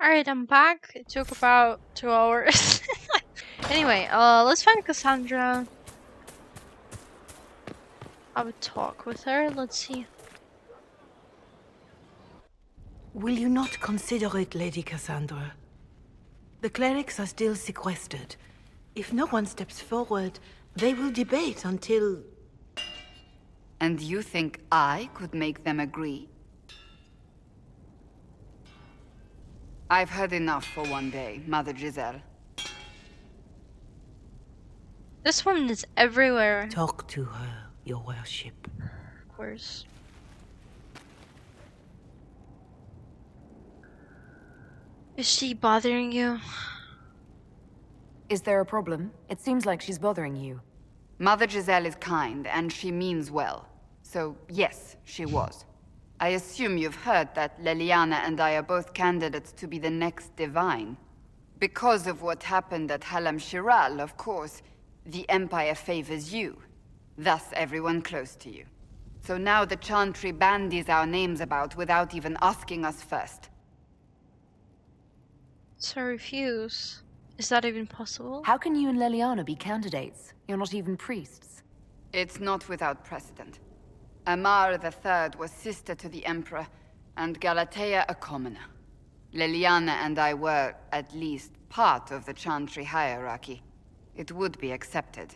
Alright, I'm back. It took about 2 hours. Anyway, let's find Cassandra. I would talk with her. Let's see. Will you not consider it, Lady Cassandra? The clerics are still sequestered. If no one steps forward, they will debate until... And you think I could make them agree? I've heard enough for one day, Mother Giselle. This woman is everywhere. Talk to her, your worship. Of course. Is she bothering you? Is there a problem? It seems like she's bothering you. Mother Giselle is kind, and she means well. So, yes, she was. I assume you've heard that Leliana and I are both candidates to be the next Divine. Because of what happened at Halam Shiral, of course, the Empire favors you. Thus, everyone close to you. So now the Chantry bandies our names about without even asking us first. So I refuse. Is that even possible? How can you and Leliana be candidates? You're not even priests. It's not without precedent. Amar III was sister to the Emperor, and Galatea a commoner. Leliana and I were, at least, part of the Chantry hierarchy. It would be accepted.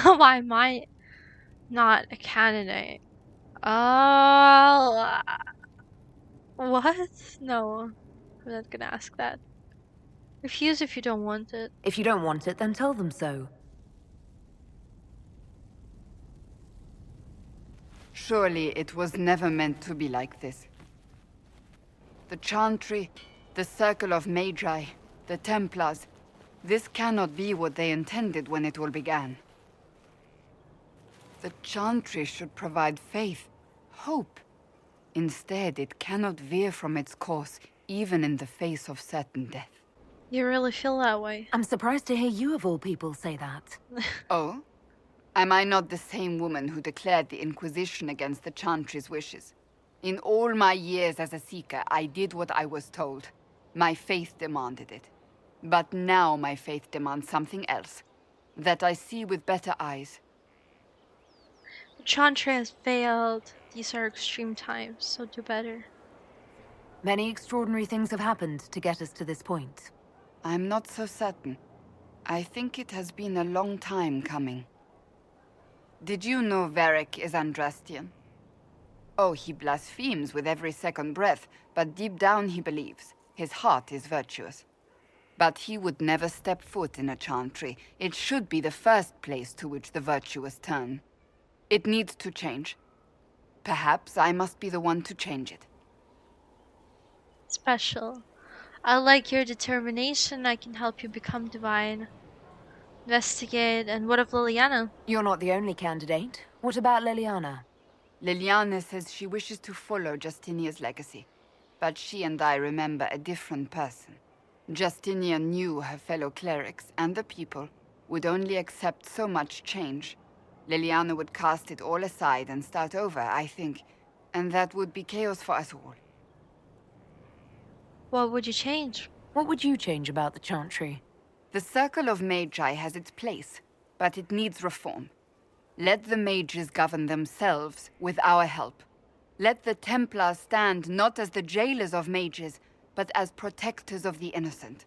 Why am I not a candidate? Oh, what? No, I'm not gonna ask that. Refuse if you don't want it. If you don't want it, then tell them so. Surely it was never meant to be like this. The Chantry, the Circle of Magi, the Templars, this cannot be what they intended when it all began. The Chantry should provide faith, hope. Instead, it cannot veer from its course, even in the face of certain death. You really feel that way? I'm surprised to hear you of all people say that. Oh? Am I not the same woman who declared the Inquisition against the Chantry's wishes? In all my years as a Seeker, I did what I was told. My faith demanded it. But now my faith demands something else. That I see with better eyes. The Chantry has failed. These are extreme times, so do better. Many extraordinary things have happened to get us to this point. I'm not so certain. I think it has been a long time coming. Did you know Varric is Andrastian? Oh, he blasphemes with every second breath, but deep down he believes. His heart is virtuous. But he would never step foot in a Chantry. It should be the first place to which the virtuous turn. It needs to change. Perhaps I must be the one to change it. Special. I like your determination. I can help you become divine. Investigate. And what of Liliana? You're not the only candidate. What about Leliana? Liliana says she wishes to follow Justinia's legacy. But she and I remember a different person. Justinia knew her fellow clerics and the people would only accept so much change. Liliana would cast it all aside and start over, I think. And that would be chaos for us all. What would you change? What would you change about the Chantry? The Circle of Magi has its place, but it needs reform. Let the mages govern themselves with our help. Let the Templars stand not as the jailers of mages, but as protectors of the innocent.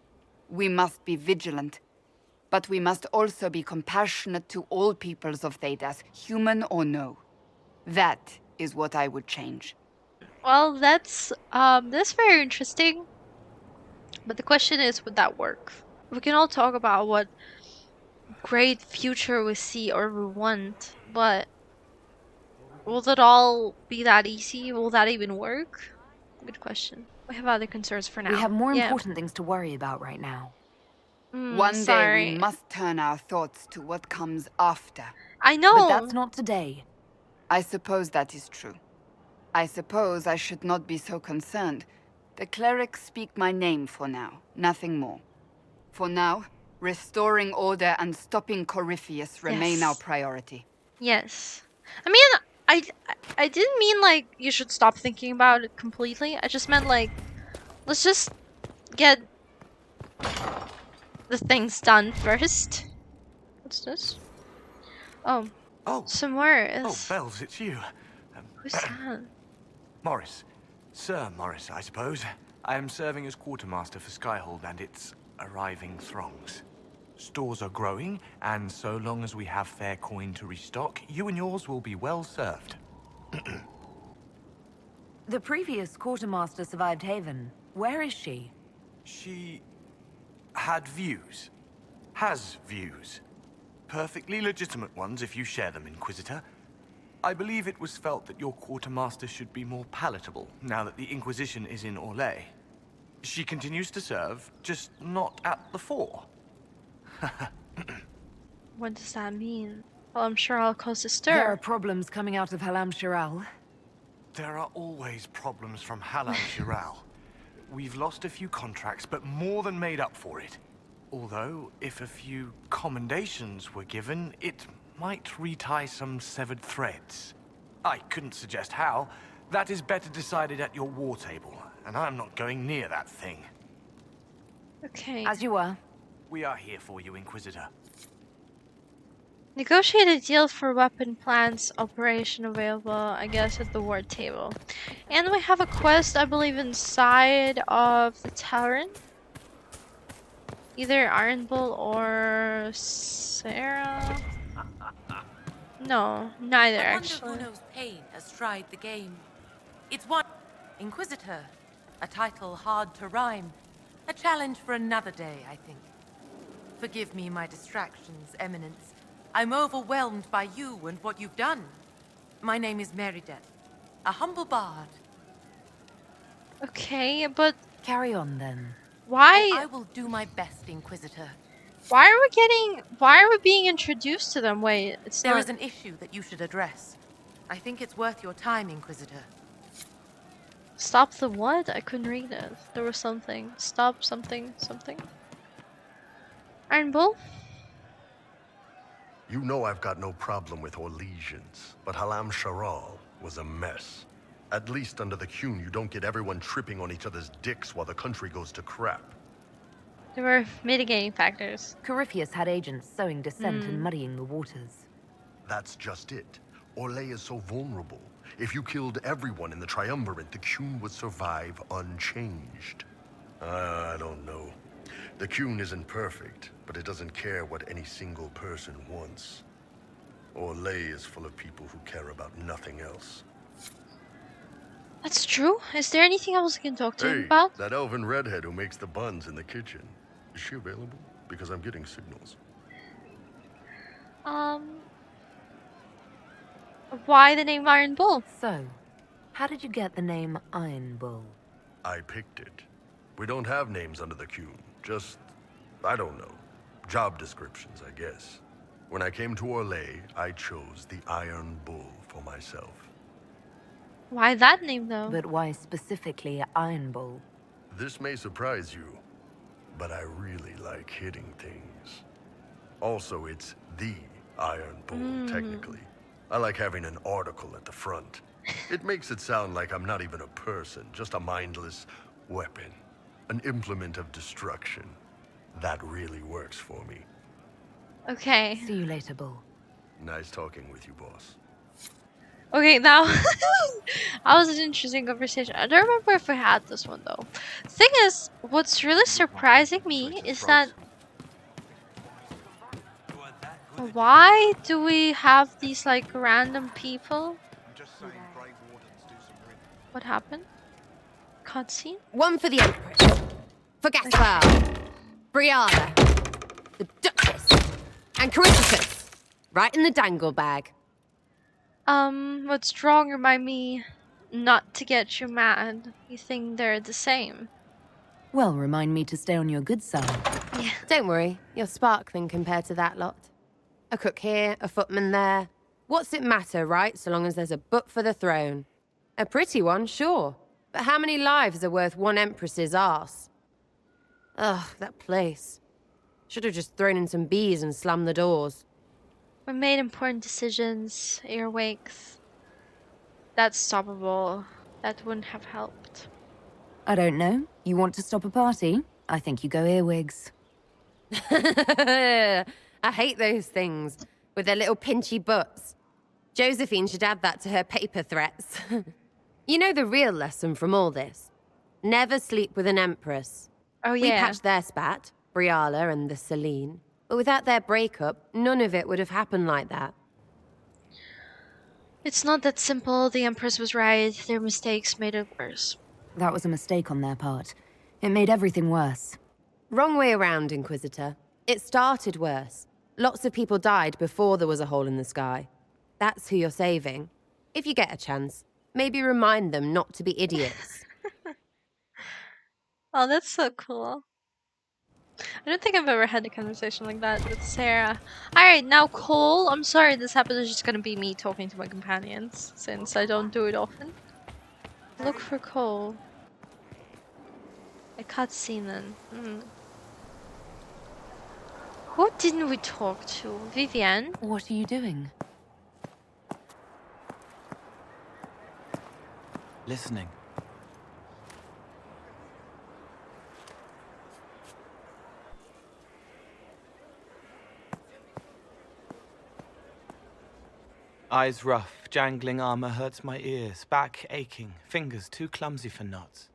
We must be vigilant, but we must also be compassionate to all peoples of Thedas, human or no. That is what I would change. Well, that's very interesting. But the question is, would that work? We can all talk about what great future we see or we want, but will it all be that easy? Will that even work? Good question. We have other concerns for now. We have more important things to worry about right now. One day we must turn our thoughts to what comes after. I know! But that's not today. I suppose that is true. I suppose I should not be so concerned. The clerics speak my name for now, nothing more. For now, restoring order and stopping Corypheus remain our priority. Yes. I mean, I didn't mean like you should stop thinking about it completely. I just meant like Let's just get the things done first. What's this? Oh, Oh, somewhere oh, is. Bells, it's you. Who's that? Morris. Sir Morris, I suppose. I am serving as quartermaster for Skyhold and its arriving throngs. Stores are growing, and so long as we have fair coin to restock, you and yours will be well served. The previous quartermaster survived Haven. Where is she? She had views. Has views. Perfectly legitimate ones if you share them, Inquisitor. I believe it was felt that your quartermaster should be more palatable now that the Inquisition is in Orlais. She continues to serve, just not at the fore. What does that mean? Well, I'm sure I'll cause a stir. There are problems coming out of Halam Shiral. There are always problems from Halam Shiral. We've lost a few contracts, but more than made up for it. Although, if a few commendations were given, it might retie some severed threads. I couldn't suggest how. That is better decided at your war table, and I'm not going near that thing. Okay. As you were. We are here for you, Inquisitor. Negotiate a deal for weapon plants operation available, I guess, at the war table. And we have a quest, I believe, inside of the tavern. Either Iron Bull or Sarah. No, neither I wonder actually. who knows pain has tried the game. It's one Inquisitor, a title hard to rhyme. A challenge for another day, I think. Forgive me my distractions, Eminence. I'm overwhelmed by you and what you've done. My name is Merideth, a humble bard. Okay, but Carry on then. why? I will do my best, Inquisitor. Why are we being introduced to them? Wait, it's There not. is an issue that you should address. I think it's worth your time, Inquisitor. Stop the what? I couldn't read it. There was something. Stop something. Iron Bull? You know I've got no problem with Orlesians, but Halam Sharal was a mess. At least under the Qun, you don't get everyone tripping on each other's dicks while the country goes to crap. There were mitigating factors. Corypheus had agents sowing dissent and muddying the waters. That's just it. Orlais is so vulnerable. If you killed everyone in the Triumvirate, the Qun would survive unchanged. I don't know. The Qun isn't perfect, but it doesn't care what any single person wants. Orlais is full of people who care about nothing else. That's true. Is there anything else I can talk to him Hey, about? that elven redhead who makes the buns in the kitchen. Is she available? Because I'm getting signals. Why the name Iron Bull? So, how did you get the name Iron Bull? I picked it. We don't have names under the Qun. Just, I don't know. Job descriptions, I guess. When I came to Orlais, I chose the Iron Bull for myself. Why that name though? But why specifically Iron Bull? This may surprise you, but I really like hitting things. Also, it's the Iron Bull, technically. I like having an article at the front. It makes it sound like I'm not even a person, just a mindless weapon. An implement of destruction. That really works for me. Okay. See you later, Bull. Nice talking with you, boss. Okay, now that was an interesting conversation. I don't remember if we had this one though. Thing is, what's really surprising me is that why do we have these like random people? What happened? Cutscene? One for the Empress, for Gaspar, Brianna, the Duchess, and Corypheus. Right in the dangle bag. What's wrong? Remind me not to get you mad. You think they're the same? Well, remind me to stay on your good side. Yeah. Don't worry, you're sparkling compared to that lot. A cook here, a footman there. What's it matter, right, so long as there's a butt for the throne? A pretty one, sure. But how many lives are worth one empress's arse? Ugh, that place. Should have just thrown in some bees and slammed the doors. We made important decisions, earwigs. That's stoppable. That wouldn't have helped. I don't know. You want to stop a party? I think you go earwigs. I hate those things with their little pinchy butts. Josephine should add that to her paper threats. You know the real lesson from all this? Never sleep with an empress. Oh We yeah. patched their spat, Briala and the Celine. But without their breakup, none of it would have happened like that. It's not that simple. The Empress was right. Their mistakes made it worse. That was a mistake on their part. It made everything worse. Wrong way around, Inquisitor. It started worse. Lots of people died before there was a hole in the sky. That's who you're saving. If you get a chance, maybe remind them not to be idiots. Oh, that's so cool. I don't think I've ever had a conversation like that with Sarah. Alright, now Cole. I'm sorry this happened. It's just gonna be me talking to my companions, since I don't do it often. Look for Cole. A cutscene then. Who didn't we talk to? Vivienne? What are you doing? Listening. Eyes rough, jangling armor hurts my ears, back aching, fingers too clumsy for knots.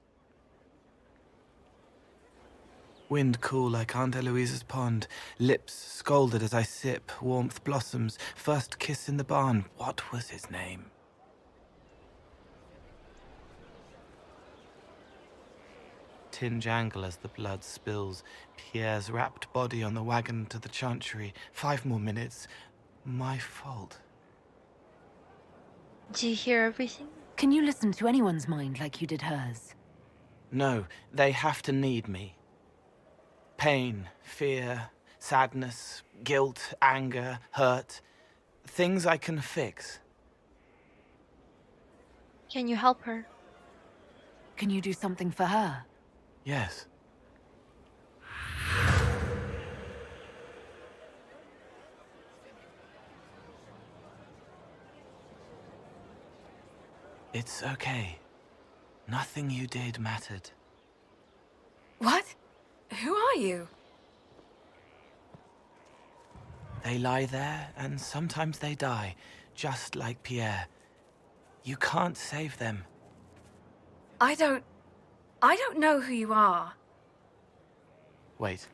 Wind cool like Aunt Eloise's pond, lips scalded as I sip, warmth blossoms, first kiss in the barn, what was his name? Tin jangle as the blood spills, Pierre's wrapped body on the wagon to the chantry, 5 more minutes, my fault. Do you hear everything? Can you listen to anyone's mind like you did hers? No, they have to need me. Pain, fear, sadness, guilt, anger, hurt. Things I can fix. Can you help her? Can you do something for her? Yes. It's okay. Nothing you did mattered. What? Who are you? They lie there, and sometimes they die, just like Pierre. You can't save them. I don't know who you are. Wait.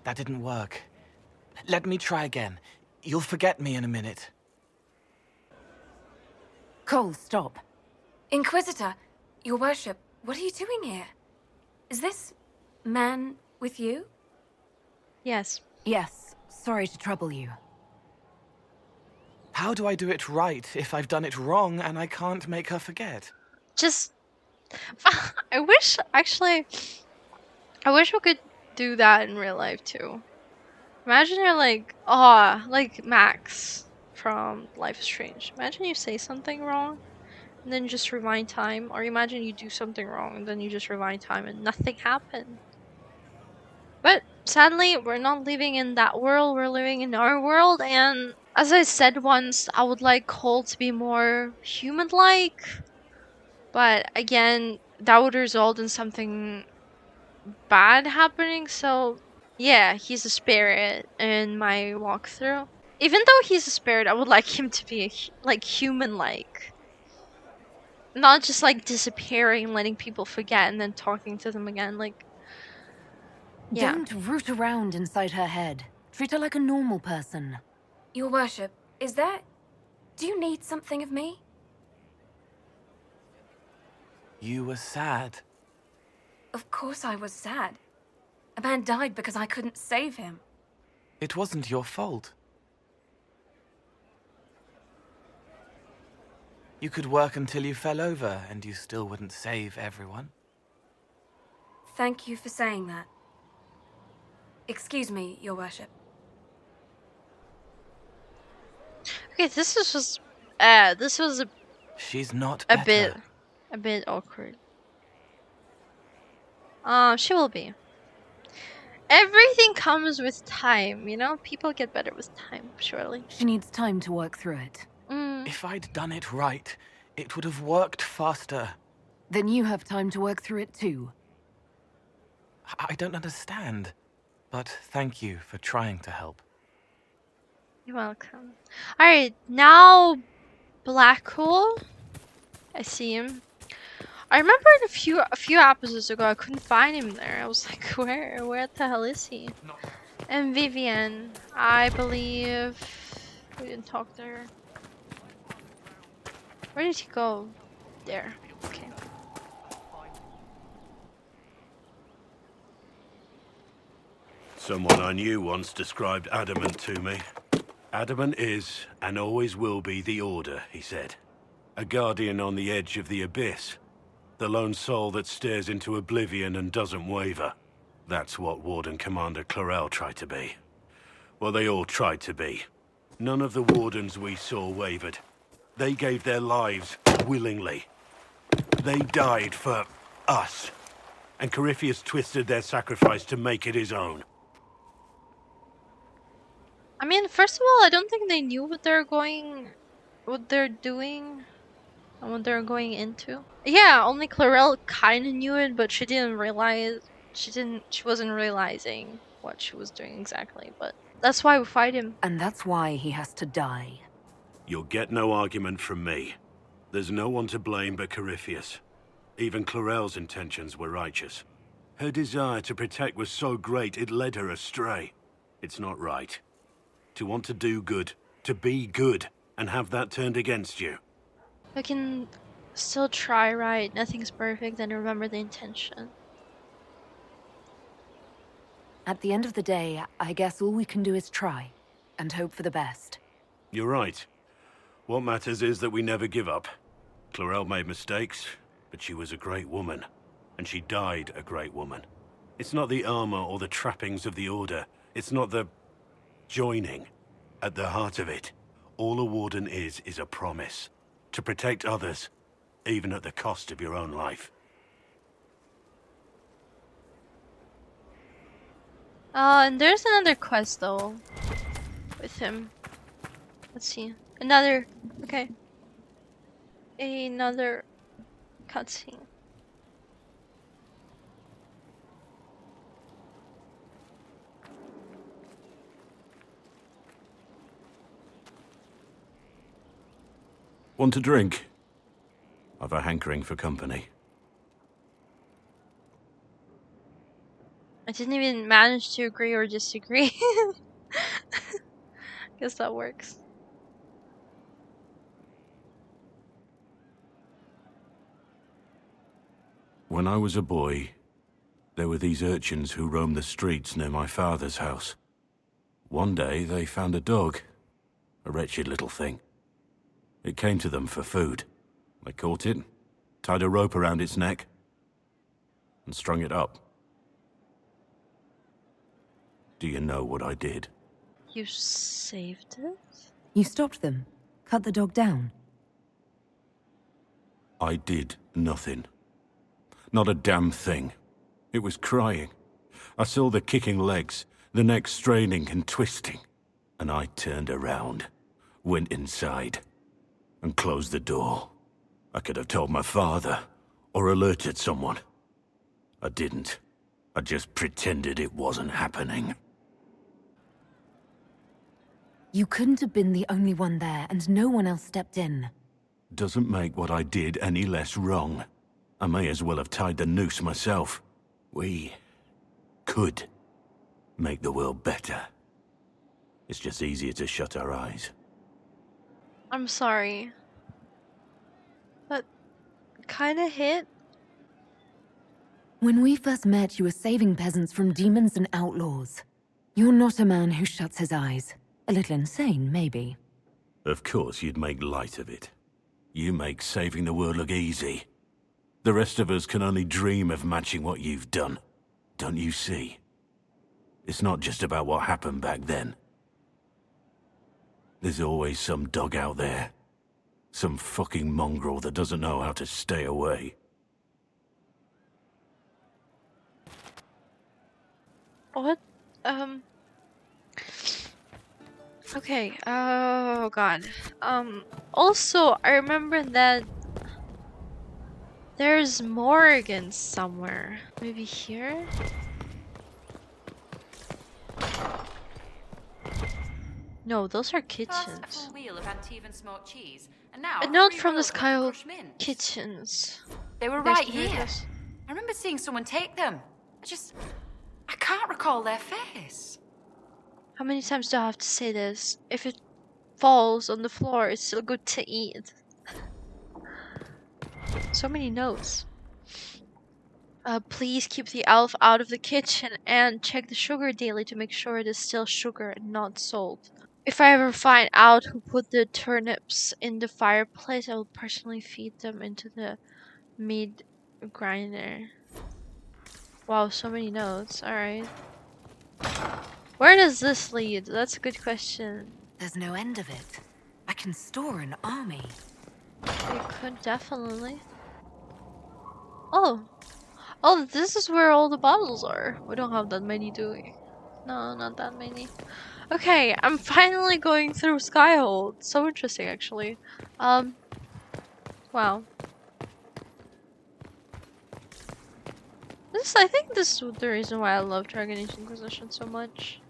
That didn't work. Let me try again. You'll forget me in a minute. Cole, stop. Inquisitor, your worship, what are you doing here? Is this man with you? Yes. Yes, sorry to trouble you. How do I do it right if I've done it wrong and I can't make her forget? Just... I wish we could do that in real life too. Imagine you're like, like Max from Life is Strange. Imagine you say something wrong and then just rewind time, or imagine you do something wrong and then you just rewind time and nothing happened. But sadly, we're not living in that world, we're living in our world, and as I said once, I would like Cole to be more human-like, but again, that would result in something bad happening, so yeah, he's a spirit in my walkthrough. Even though he's a spirit, I would like him to be like human-like. Not just like disappearing, letting people forget, and then talking to them again, like... Yeah. Don't root around inside her head. Treat her like a normal person. Your worship, do you need something of me? You were sad. Of course I was sad. A man died because I couldn't save him. It wasn't your fault. You could work until you fell over, and you still wouldn't save everyone. Thank you for saying that. Excuse me, your worship. Okay, this was just... this was She's not a better. bit awkward. She will be. Everything comes with time, you know? People get better with time, surely. She needs time to work through it. If I'd done it right, it would have worked faster. Then you have time to work through it too. I don't understand, but thank you for trying to help. You're welcome. Alright, now Black Hole. I see him. I remember a few episodes ago I couldn't find him there. I was like, where the hell is he? And Vivian, I believe we didn't talk to her. Where did he go? There. Okay. Someone I knew once described adamant to me. Adamant is, and always will be, the Order, he said. A guardian on the edge of the abyss. The lone soul that stares into oblivion and doesn't waver. That's what Warden Commander Clarel tried to be. Well, they all tried to be. None of the Wardens we saw wavered. They gave their lives willingly. They died for us. And Corypheus twisted their sacrifice to make it his own. I mean, first of all, I don't think they knew what they're doing, and what they're going into. Yeah, only Clarel kind of knew it, but she didn't realize. She wasn't realizing what she was doing exactly. But that's why we fight him. And that's why he has to die. You'll get no argument from me. There's no one to blame but Corypheus. Even Clarel's intentions were righteous. Her desire to protect was so great it led her astray. It's not right. To want to do good, to be good, and have that turned against you. We can still try, right? Nothing's perfect, and remember the intention. At the end of the day, I guess all we can do is try, and hope for the best. You're right. What matters is that we never give up. Clarel made mistakes, but she was a great woman. And she died a great woman. It's not the armor or the trappings of the Order. It's not the joining. At the heart of it, all a Warden is a promise. To protect others, even at the cost of your own life. And there's another quest, though, with him. Let's see. Another... Okay. Another cutscene. Want a drink? I've a hankering for company. I didn't even manage to agree or disagree. Guess that works. When I was a boy, there were these urchins who roamed the streets near my father's house. One day, they found a dog. A wretched little thing. It came to them for food. They caught it, tied a rope around its neck, and strung it up. Do you know what I did? You saved it? You stopped them? Cut the dog down? I did nothing. Not a damn thing. It was crying. I saw the kicking legs, the neck straining and twisting. And I turned around, went inside, and closed the door. I could have told my father, or alerted someone. I didn't. I just pretended it wasn't happening. You couldn't have been the only one there, and no one else stepped in. Doesn't make what I did any less wrong. I may as well have tied the noose myself. We could make the world better. It's just easier to shut our eyes. I'm sorry. But kinda hit. When we first met, you were saving peasants from demons and outlaws. You're not a man who shuts his eyes. A little insane, maybe. Of course you'd make light of it. You make saving the world look easy. The rest of us can only dream of matching what you've done. Don't you see? It's not just about what happened back then. There's always some dog out there. Some fucking mongrel that doesn't know how to stay away. What? Okay, oh god. Also, I remember that There's Morgan somewhere. Maybe here? No, those are First, a kitchens. full wheel of Antivan smoked cheese, and now A note 3 from the rolls worth of Skyhold crushed mint. kitchens. They were There's right the here. address. I remember seeing someone take them. I can't recall their face. How many times do I have to say this? If it falls on the floor, it's still good to eat. So many notes. Please keep the elf out of the kitchen and check the sugar daily to make sure it is still sugar and not salt. If I ever find out who put the turnips in the fireplace, I will personally feed them into the meat grinder. Wow, so many notes. Alright. Where does this lead? That's a good question. There's no end of it. I can store an army. You could definitely. Oh. Oh, this is where all the bottles are. We don't have that many, do we? No, not that many. Okay, I'm finally going through Skyhold. So interesting, actually. Wow. I think this is the reason why I love Dragon Age Inquisition so much.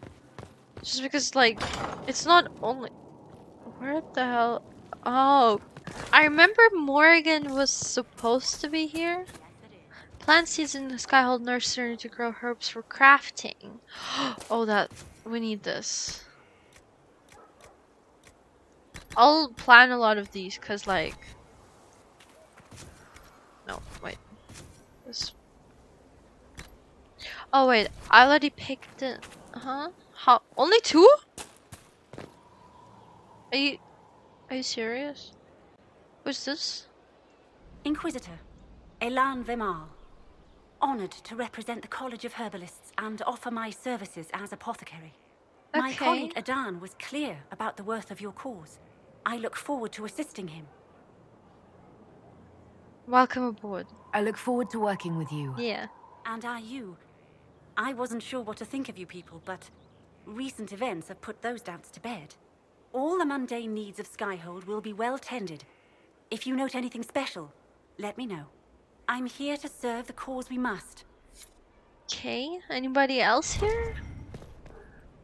Just because, like, it's not only... Where the hell... Oh, I remember Morrigan was supposed to be here. Plant seeds in the Skyhold nursery to grow herbs for crafting. Oh, we need this. I'll plan a lot of these, cause like... No, wait. This... Oh wait, I already picked it. Huh? How? Only 2? Are you serious? What's this? Inquisitor, Elan Vimar. Honored to represent the College of Herbalists and offer my services as apothecary. My colleague Adan was clear about the worth of your cause. I look forward to assisting him. Welcome aboard. I look forward to working with you. Yeah. And you. I wasn't sure what to think of you people, but recent events have put those doubts to bed. All the mundane needs of Skyhold will be well tended. If you note anything special, let me know. I'm here to serve the cause we must. Okay, anybody else here?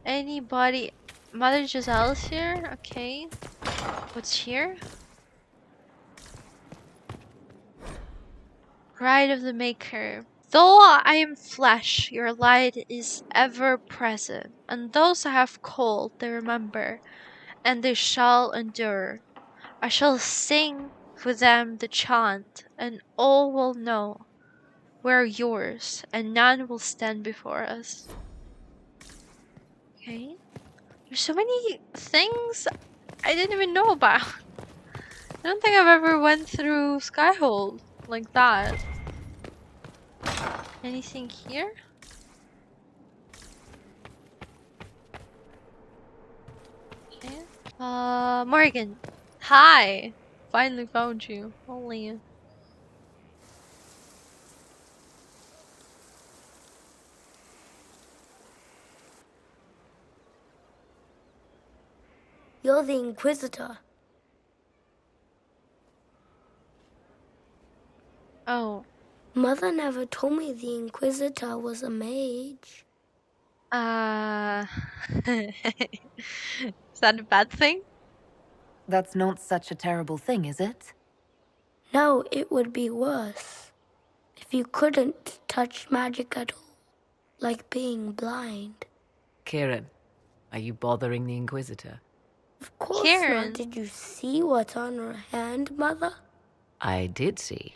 Anybody? Mother Giselle's here? Okay. What's here? Bride of the Maker. Though I am flesh, your light is ever present, and those I have called they remember, and they shall endure. I shall sing for them the chant, and all will know we're yours, and none will stand before us. Okay. There's so many things I didn't even know about. I don't think I've ever went through Skyhold like that. Anything here? Okay. Morgan. Hi! Finally found you. Holy. You're the Inquisitor. Oh. Mother never told me the Inquisitor was a mage. Is that a bad thing? That's not such a terrible thing, is it? No, it would be worse. If you couldn't touch magic at all. Like being blind. Kieran, are you bothering the Inquisitor? Of course not. Did you see what's on her hand, Mother? I did see.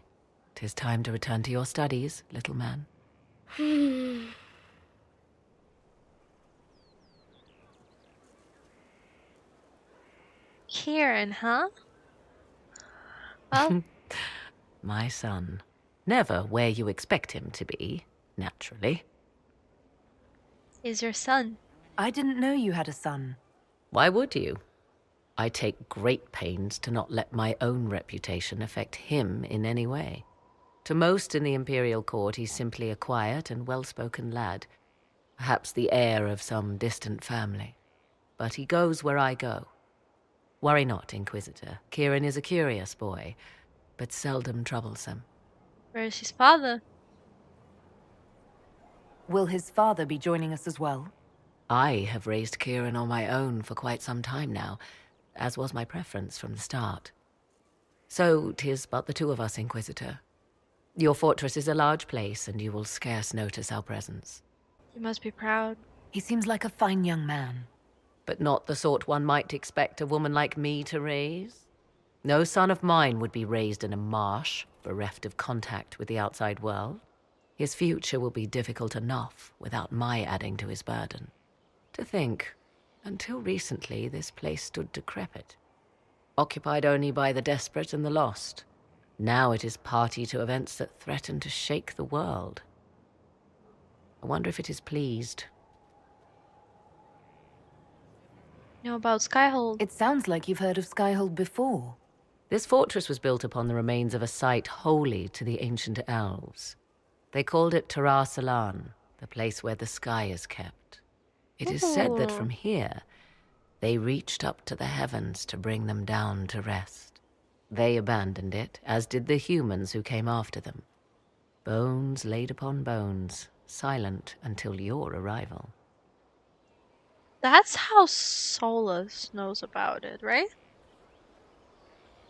'Tis time to return to your studies, little man. Kieran, huh? Well... My son. Never where you expect him to be, naturally. Is your son? I didn't know you had a son. Why would you? I take great pains to not let my own reputation affect him in any way. To most in the Imperial Court, he's simply a quiet and well-spoken lad, perhaps the heir of some distant family. But he goes where I go. Worry not, Inquisitor. Kieran is a curious boy, but seldom troublesome. Where is his father? Will his father be joining us as well? I have raised Kieran on my own for quite some time now, as was my preference from the start. So 'tis but the two of us, Inquisitor. Your fortress is a large place, and you will scarce notice our presence. You must be proud. He seems like a fine young man. But not the sort one might expect a woman like me to raise. No son of mine would be raised in a marsh, bereft of contact with the outside world. His future will be difficult enough without my adding to his burden. To think, until recently this place stood decrepit, occupied only by the desperate and the lost. Now it is party to events that threaten to shake the world. I wonder if it is pleased. You know about Skyhold? It sounds like you've heard of Skyhold before. This fortress was built upon the remains of a site holy to the ancient elves. They called it Tarar Salan, the place where the sky is kept. It is said that from here, they reached up to the heavens to bring them down to rest. They abandoned it, as did the humans who came after them. Bones laid upon bones, silent until your arrival. That's how Solus knows about it, right?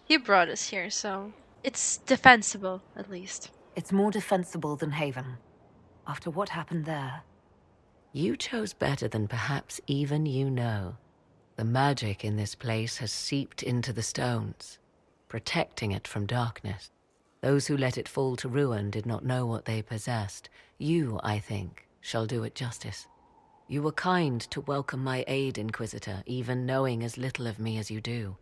He brought us here, so it's defensible, at least. It's more defensible than Haven. After what happened there. You chose better than perhaps even you know. The magic in this place has seeped into the stones, protecting it from darkness. Those who let it fall to ruin did not know what they possessed. You, I think, shall do it justice. You were kind to welcome my aid, Inquisitor, even knowing as little of me as you do.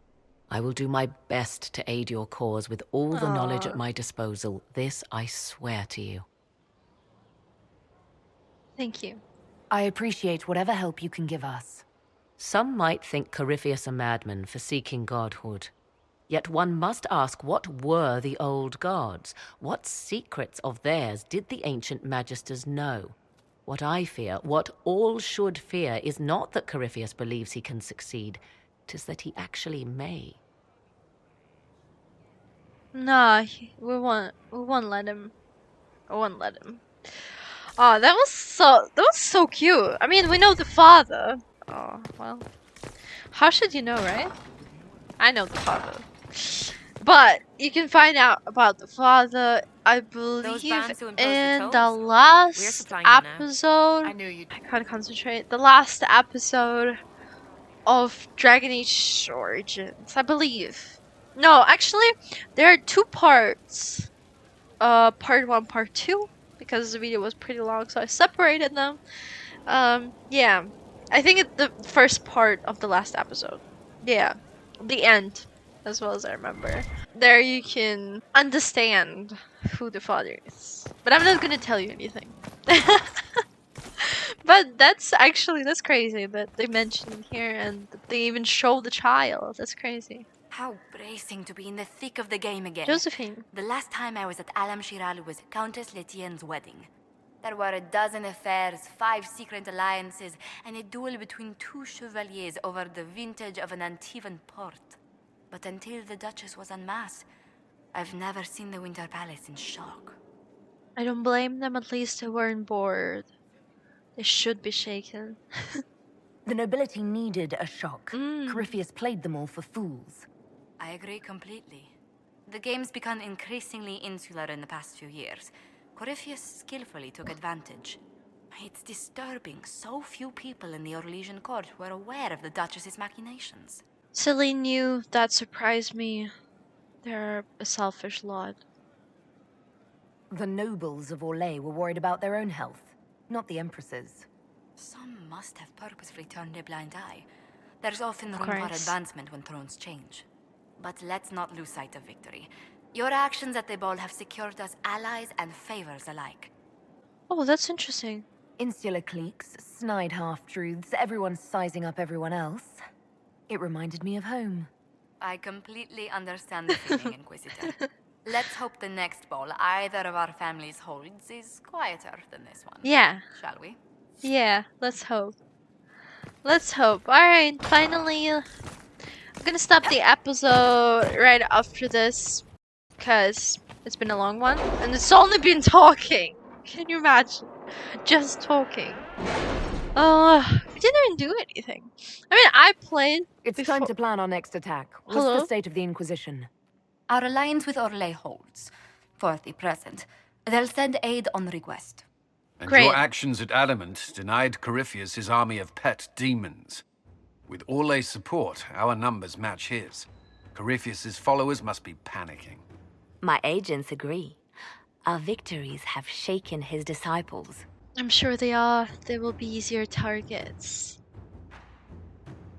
I will do my best to aid your cause with all the knowledge at my disposal. This I swear to you. Thank you. I appreciate whatever help you can give us. Some might think Corypheus a madman for seeking godhood. Yet one must ask, what were the old gods? What secrets of theirs did the ancient magisters know? What I fear, what all should fear, is not that Corypheus believes he can succeed. 'Tis that he actually may. Nah, we won't let him. I won't let him. Oh, that was so cute. I mean, we know the father. Oh, well. How should you know, right? I know the father. But you can find out about the father, I believe, in the last episode. I can't concentrate. The last episode of Dragon Age Origins, I believe. No, actually, there are two parts. Part 1, part 2, because the video was pretty long, so I separated them. Yeah, I think it's the first part of the last episode. Yeah, the end, as well as I remember. There you can understand who the father is. But I'm not gonna tell you anything. But that's crazy that they mentioned here and that they even show the child. That's crazy. How bracing to be in the thick of the game again. Josephine. The last time I was at Alam Shiral was Countess Letienne's wedding. There were a dozen affairs, 5 secret alliances, and a duel between 2 chevaliers over the vintage of an Antivan port. But until the Duchess was unmasked, I've never seen the Winter Palace in shock. I don't blame them, at least they weren't bored. They should be shaken. The nobility needed a shock. Corypheus played them all for fools. I agree completely. The game's become increasingly insular in the past few years. Corypheus skillfully took advantage. It's disturbing so few people in the Orlesian court were aware of the Duchess's machinations. Celine knew, that surprised me. They're a selfish lot. The nobles of Orlais were worried about their own health, not the Empress's. Some must have purposefully turned a blind eye. There's often room for advancement when thrones change. But let's not lose sight of victory. Your actions at the ball have secured us allies and favors alike. Oh, that's interesting. Insular cliques, snide half-truths, everyone sizing up everyone else. It reminded me of home. I completely understand the feeling, Inquisitor. Let's hope the next ball either of our families holds is quieter than this one. Yeah. Shall we? Yeah, let's hope. Let's hope. Alright, finally, I'm gonna stop the episode right after this, because It's been a long one, and it's only been talking. Can you imagine? Just talking. We didn't even do anything. I mean, I played. It's time to plan our next attack. What's Hello? the state of the Inquisition? Our alliance with Orlais holds, for the present. They'll send aid on request. And Great. your actions at Adamant denied Corypheus his army of pet demons. With Orlais' support, our numbers match his. Corypheus' followers must be panicking. My agents agree. Our victories have shaken his disciples. I'm sure they are. They will be easier targets.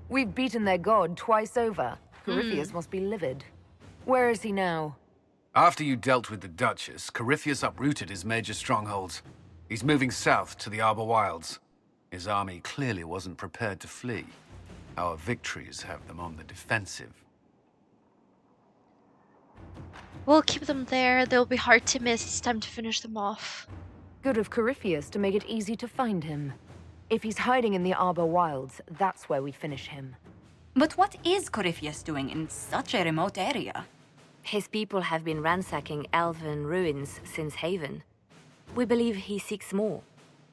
We've beaten their god twice over. Corypheus must be livid. Where is he now? After you dealt with the Duchess, Corypheus uprooted his major strongholds. He's moving south to the Arbor Wilds. His army clearly wasn't prepared to flee. Our victories have them on the defensive. We'll keep them there. They'll be hard to miss. It's time to finish them off. Good of Corypheus to make it easy to find him. If he's hiding in the Arbor Wilds, that's where we finish him. But what is Corypheus doing in such a remote area? His people have been ransacking elven ruins since Haven. We believe he seeks more.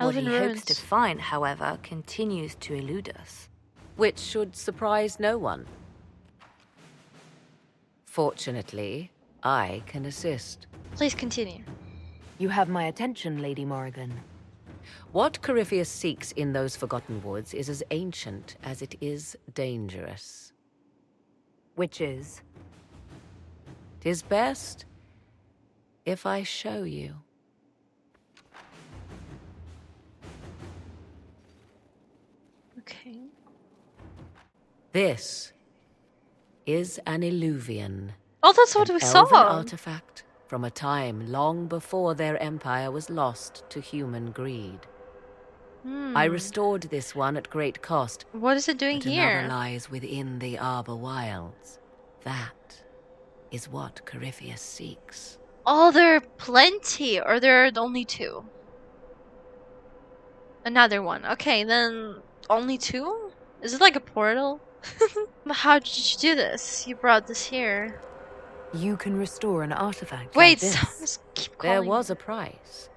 Elven what he ruins. hopes to find, however, continues to elude us. Which should surprise no one. Fortunately, I can assist. Please continue. You have my attention, Lady Morrigan. What Corypheus seeks in those Forgotten Woods is as ancient as it is dangerous. Which is? 'Tis best if I show you. Okay. This is an Eluvian. Oh, that's what an we elven saw. artifact from a time long before their empire was lost to human greed. I restored this one at great cost. What is it doing but here? Another lies within the Arbor Wilds. That is what Corypheus seeks. Oh, there are plenty, or there are only two? Another one. Okay, then only two? Is it like a portal? How did you do this? You brought this here. You can restore an artifact Wait, like this. just keep There calling. was a price,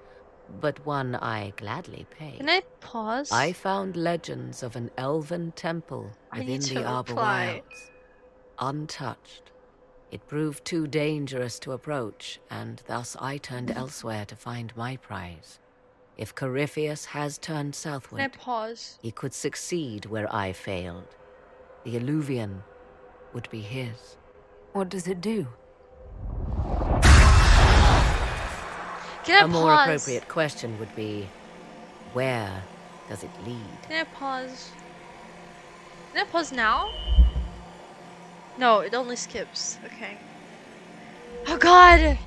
but one I gladly paid. Can I pause? I found legends of an elven temple I within need the to Arbor reply. Wilds. Untouched. It proved too dangerous to approach, and thus I turned elsewhere to find my prize. If Corypheus has turned Can I southward, pause? he could succeed where I failed. The Eluvian would be his. What does it do? Can I A more pause? appropriate question would be, where does it lead? Can I pause? Can I pause now? No, it only skips. Okay. Oh god!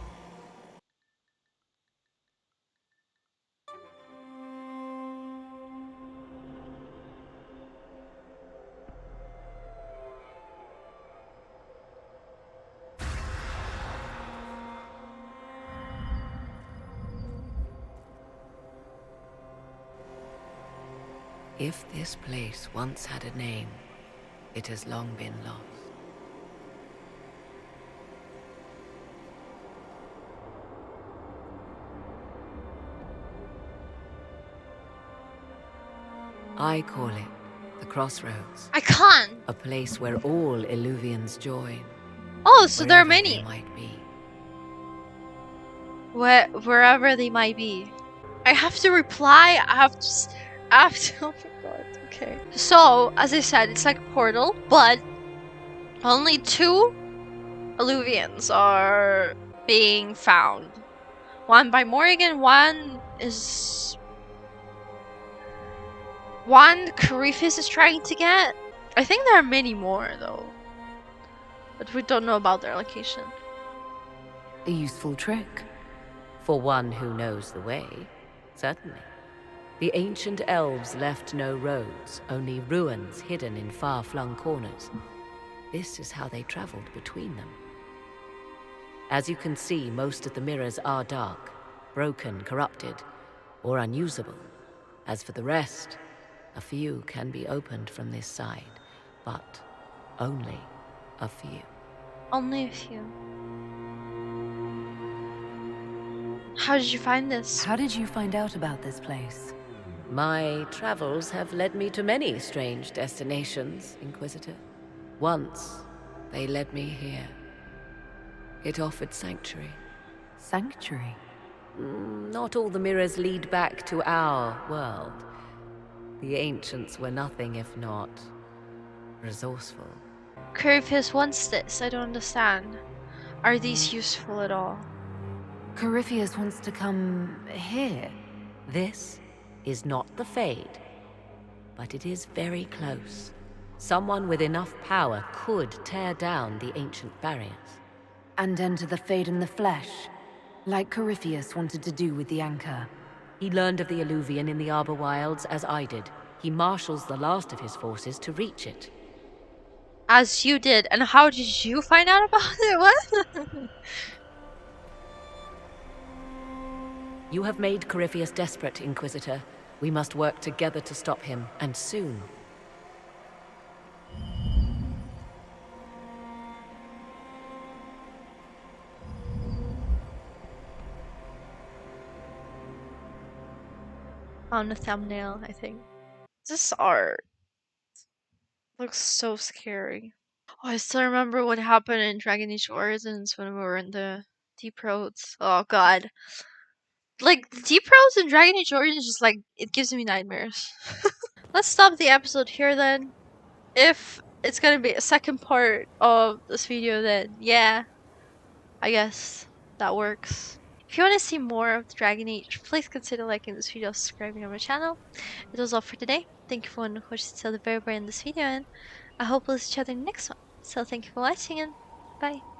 If this place once had a name, it has long been lost. I call it the Crossroads. I can't! A place where all Eluvians join. Oh, so there are wherever many. they might be. Wherever they might be. I have to reply. I have to. Oh my god. Okay. So, as I said, it's like a portal, but only two Eluvians are being found. One by Morrigan, one Corypheus is trying to get. I think there are many more though, but we don't know about their location. A useful trick. For one who knows the way, certainly. The ancient elves left no roads, only ruins hidden in far-flung corners. This is how they traveled between them. As you can see, most of the mirrors are dark, broken, corrupted, or unusable. As for the rest, a few can be opened from this side, but only a few. Only a few. How did you find this? How did you find out about this place? My travels have led me to many strange destinations, Inquisitor. Once, they led me here. It offered sanctuary. Sanctuary? Not all the mirrors lead back to our world. The ancients were nothing if not resourceful. Corypheus wants this, I don't understand. Are these useful at all? Corypheus wants to come here. This is not the Fade, but it is very close. Someone with enough power could tear down the ancient barriers. And enter the Fade in the flesh, like Corypheus wanted to do with the Anchor. He learned of the Eluvian in the Arbor Wilds as I did. He marshals the last of his forces to reach it. As you did, and how did you find out about it? What? You have made Corypheus desperate, Inquisitor. We must work together to stop him, and soon. On the thumbnail, I think. This art looks so scary. Oh, I still remember what happened in Dragon Age Origins when we were in the Deep Roads. Oh god. Like, Deep Roads in Dragon Age Origins just like, it gives me nightmares. Let's stop the episode here then. If it's gonna be a second part of this video, then yeah, I guess that works. If you want to see more of Dragon Age, please consider liking this video, subscribing to my channel. It was all for today. Thank you for watching till the very end of this video, and I hope we'll see each other in the next one. So thank you for watching, and bye.